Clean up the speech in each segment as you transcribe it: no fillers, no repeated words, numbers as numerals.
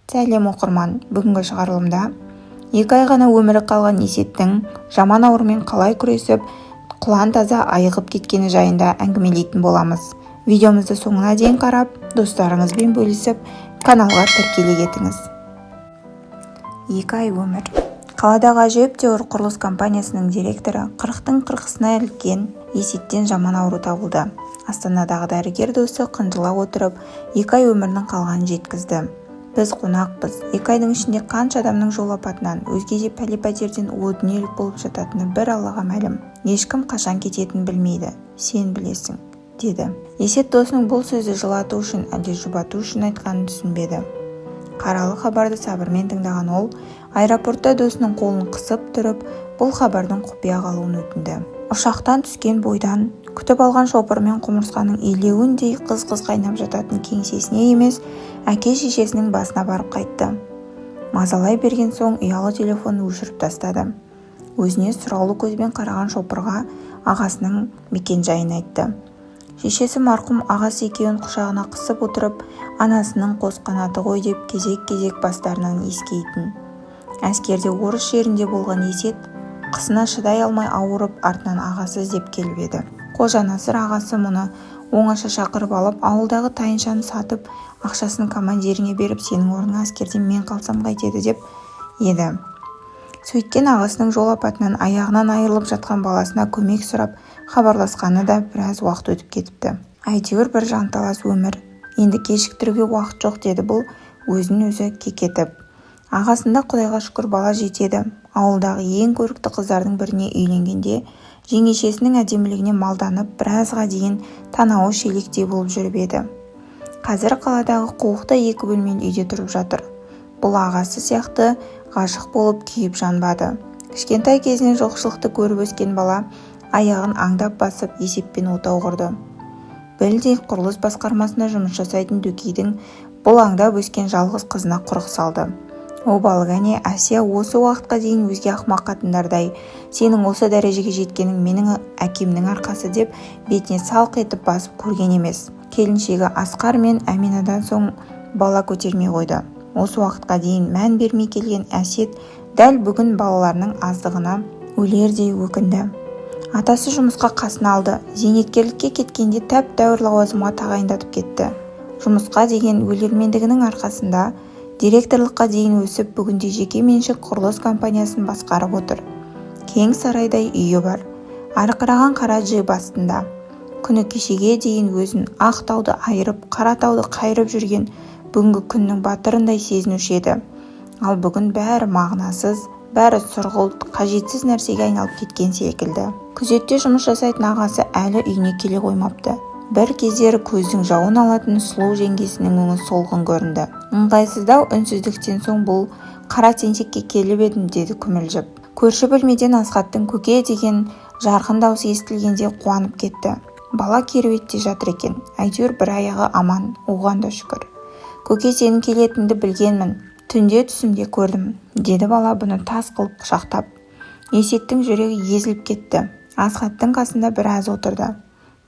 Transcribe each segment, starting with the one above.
Сәлем оқырман, бүгінгі шығарылымда 2 ай ғана өмірі қалған Есеттің жаман аурумен қалай күресіп, құлан таза айығып кеткені жайында әңгімелейтін боламыз. Видеомызды соңына дейін қарап, достарыңызбен бөлісіп, каналға тіркеле кетіңіз. 2 ай өмір. Қаладағы әжептәуір құрылыс компаниясының директоры 40-тың 40-сына іліккен Есеттен жаман ауру табылды. Астанадағы дәрігер досы қынжыла отырып, 2 ай өмірінің қалғанын жеткізді. Біз қонақпыз. 2 айдың ішінде қанша адамның жол апатынан, өзге де пәле-пәтерден о-дүниелік болып жататыны бір Аллаға мәлім. Ешкім қашан кететінін білмейді. Сен білесің, деді. Есет досының бұл сөзі жылату үшін, әлде жұбату үшін айтқанын түсінбеді. Қаралы хабарды сабырмен тыңдаған ол, аэропортта досының қолын қысып тұрып, бұл хабардың құпия қалуын өтінді. Ұшақтан түскен бойдан күтіп алған шопыр мен құмырсқаның илеуіндей қыз-қыз қайнап жататын кеңсесіне емес, әке-шешесінің басына барып қайтты. Мазалай берген соң ұялы телефонын өшіріп тастады. Өзіне сұраулы көзбен қараған шопырға ағасының мекен-жайын айтты. Шешесі марқұм ағасы екеуін құшағына қысып отырып, анасының қос қанаты ғой деп кезек-кезек бастарынан иіскейтін. Әскерде орыс жерінде болған Есет қысына шыдай алмай ауырып, артынан ағасы іздеп келіп еді. Қожанасыр ағасы мұны оңаша шақырып алып, ауылдағы тайыншаны сатып, ақшасын командиріңе беріп, сенің орныңа әскерден мен қалсам қайтеді деп еді. Сөйткен ағасының жол апатынан аяғынан айырылып жатқан баласына көмек сұрап хабарласқаны да біраз уақыт өтіп кетіпті. Әйтеуір бір жанталас өмір. Енді кешіктіруге уақыт жоқ, деді бұл өзін өзі кекетіп. Ағасында құдайға шүкір бала жетеді. Ауылдағы ең көрікті қыздардың біріне үйленгенде жеңешесінің әдемілігіне малданып, біразға дейін танауы шелектей болып жүріп еді. Қазір қаладағы қуықта 2 бөлмелі үйде тұрып жатыр. Бұл ағасы сияқты ғашық болып күйіп жанбады. Кішкентай кезінен жоқшылықты көріп өскен бала аяғын аңдап басып есеппен отау құрды. Білдей құрылыс басқармасында жұмыс жасайтын Дөкейдің бұл аңдап өскен жалғыз қызына құрық салды. Обалық әне, Әсия осы уақытқа дейін өзге ақымақ қатындардай, сенің осы дәрежеге жеткенің менің әкемнің арқасы деп бетіне салқ етіп басып көрген емес. Келіншегі Асқар мен Әминадан соң бала көтермей қойды. Осы уақытқа дейін мән бермей келген Әсет дәл бүгін балаларының аздығына өлердей өкінді. Атасы жұмысқа қасын алды. Зейнеткерлікке кеткенде тәп-тәуір лауазымға тағайындатып кетті. Жұмысқа деген өлермендігінің арқасында директорлыққа дейін өсіп, бүгінде жеке меншік құрылыс компаниясын басқарып отыр. Кең сарайдай үйі бар. Арқыраған қара жіп астында. Күні кешеге дейін өзін ақ тауды айырып, қара тауды қайырып жүрген бүгінгі күннің батырындай сезінуші еді. Ал бүгін бәрі мағынасыз, бәрі сұрғылт, қажетсіз нәрсеге айналып кеткен секілді. Күзетте жұмыс жасайтын ағасы әлі үйіне келе қоймапты. Бір кездері көздің жауын алатын сұлу жеңгесінің өңі солғын көрінді. Ыңғайсыздау үнсіздіктен соң бұл қара тентекке келіп едім, деді күмілжіп. Көрші бөлмеден Асхаттың көке деген жарқын даусы естілгенде қуанып кетті. Бала керуетте жатыр екен. Әйтеуір бір аяғы аман, оған да шүкір. Көке, сенің келетінді білгенмін. Түнде түсімде көрдім, деді бала бұны тас қылып құшақтап. Есеттің жүрегі езіліп кетті. Асхаттың қасында біраз отырды.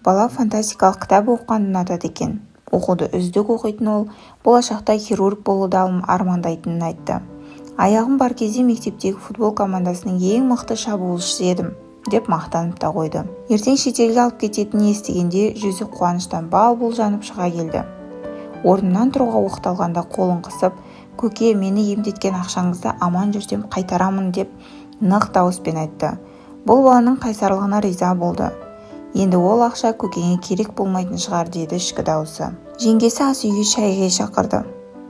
Бала фантастикалық кітап оқығанды ұнатады екен. Оқуды үздік оқитын ол, болашақта хирург болуды армандайтынын айтты. Аяғым бар кезде мектептегі футбол командасының ең мықты шабуылшысы едім, деп мақтанып та қойды. Ертең шетелге алып кететінін естігенде жүзі қуаныштан бал-бұл жанып шыға келді. Орнынан тұруға оқталғанда қолын қысып, көке, мені емдеткен ақшаңызды аман жүрсем қайтарамын деп нық дауыспен айтты. Бұл баланың қайсарлығына риза болды. Енді ол ақша көкеңе керек болмайтын шығар, деді ішкі дауысы. Жеңгесі ас үйге шайға шақырды.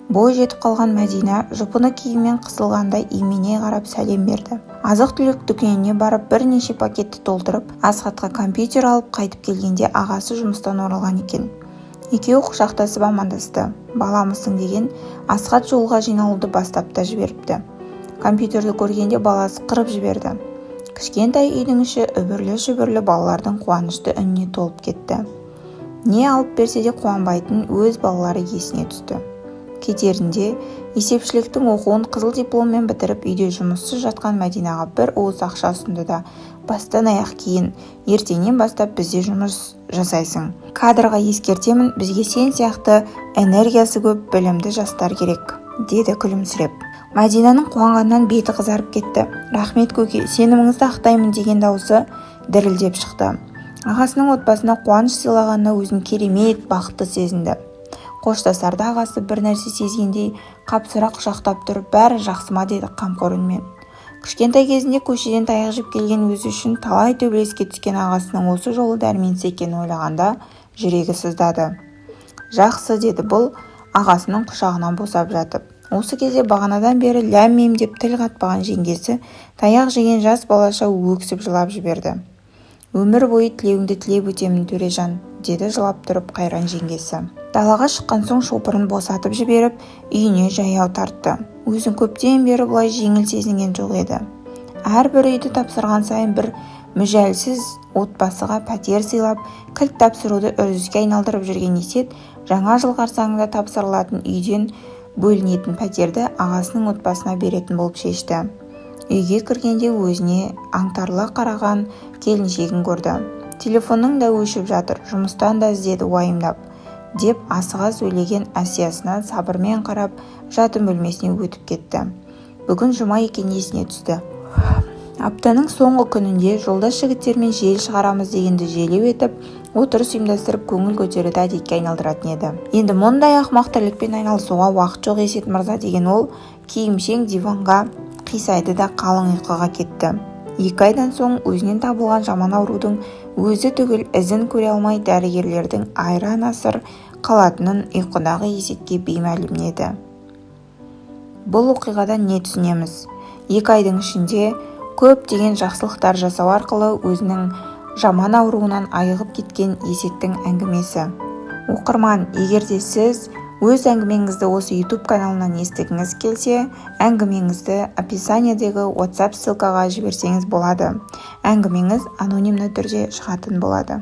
Бой жетіп қалған Мәдина жұпыны киіммен қысылғандай имене қарап сәлем берді. Азық-түлік дүкеніне барып бірнеше пакетті толтырып, Асхатқа компьютер алып қайтып келгенде ағасы жұмыстан оралған екен. Екеуі құшақтасып амандасты. Баламысың деген Асхат жолға жиналуды бастап та жіберіпті. Компьютерді көргенде баласы қырып жіберді. Кішкентай үйдің іші үбірлі-шүбірлі балалардың қуанышты үніне толып кетті. Не алып берсе де қуанбайтын өз балалары есіне түсті. Кетерінде есепшіліктің оқуын қызыл дипломмен бітіріп үйде жұмыссыз жатқан Мәдинаға бір уыс ақша ұсынды да, бастан аяқ кейін, ертеңнен бастап бізде жұмыс жасайсың. Кадрға ескертемін, бізге сен сияқты энергиясы көп білімді жастар керек. деді күлімсіреп. Мәдинаның қуанғаннан беті қызарып кетті. Рахмет көке, сеніміңізді ақтаймын деген дауысы дірілдеп шықты. Ағасының отбасына қуаныш сыйлағанына өзін керемет бақытты сезінді. Қоштасарда ағасы бір нәрсе сезгендей қапсыра құшақтап тұрып, бәрі жақсы ма деді қамқор үнмен. Кішкентай кезінде көшеден таяқ жеп келген өзі үшін талай төбелеске түскен ағасының осы жолы дәрменсіз екенін ойлағанда жүрегі сыздады. Жақсы, деді бұл ағасының құшағынан босап жатып. Осы кезде бағанадан бері ләм-мим деп тіл қатпаған жеңгесі таяқ жеген жас балаша өксіп жылап жіберді. Өмір бойы тілеуіңді тілеп өтемін Төрежан, деді жылап тұрып қайран жеңгесі. Далаға шыққан соң шопырын босатып жіберіп, үйіне жаяу тартты. Өзін көптен бері бұлай жеңіл сезінген жоқ еді. Әрбір үйді тапсырған сайын бір мүжәлсіз отбасыға пәтер сыйлап, кілт тапсыруды үрдіске айналдырып жүрген Есет, жаңа жыл қарсаңында тапсырылатын үйден бөлінетін пәтерді ағасының отбасына беретін болып шешті. Үйге кіргенде өзіне аңтарыла қараған келіншегін көрді. Телефонның да өшіп жатыр, жұмыстан да іздеді уайымдап, деп асыға сөйлеген Әсиясына сабырмен қарап жатын бөлмесіне өтіп кетті. Бүгін жұма екен есіне түсті. Аптаның соңғы күнінде жолдас жігіттермен жел шығарамыз дегенді желеу етіп, отырыс ұйымдастырып көңіл көтеруді әдетке айналдыратын еді. Енді мұндай ақымақ тірлікпен айналысуға уақыт жоқ Есет мырза деген ол киімшең диванға қисайды да қалың ұйқыға кетті. 2 айдан соң өзінен табылған жаман аурудың өзі түгіл ізін көре алмай дәрігерлердің айран асыр қалатынын ұйқыдағы Есетке беймәлім еді. Бұл оқиғадан не түсінеміз? 2 айдың ішінде көптеген жақсылықтар жасау арқылы өзінің жаман ауруынан айығып кеткен Есеттің әңгімесі. Оқырман, егер де сіз өз әңгімеңізді осы YouTube каналынан естігіңіз келсе, әңгімеңізді описаниедегі WhatsApp ссылкаға жіберсеңіз болады. Әңгімеңіз анонимді түрде шығатын болады.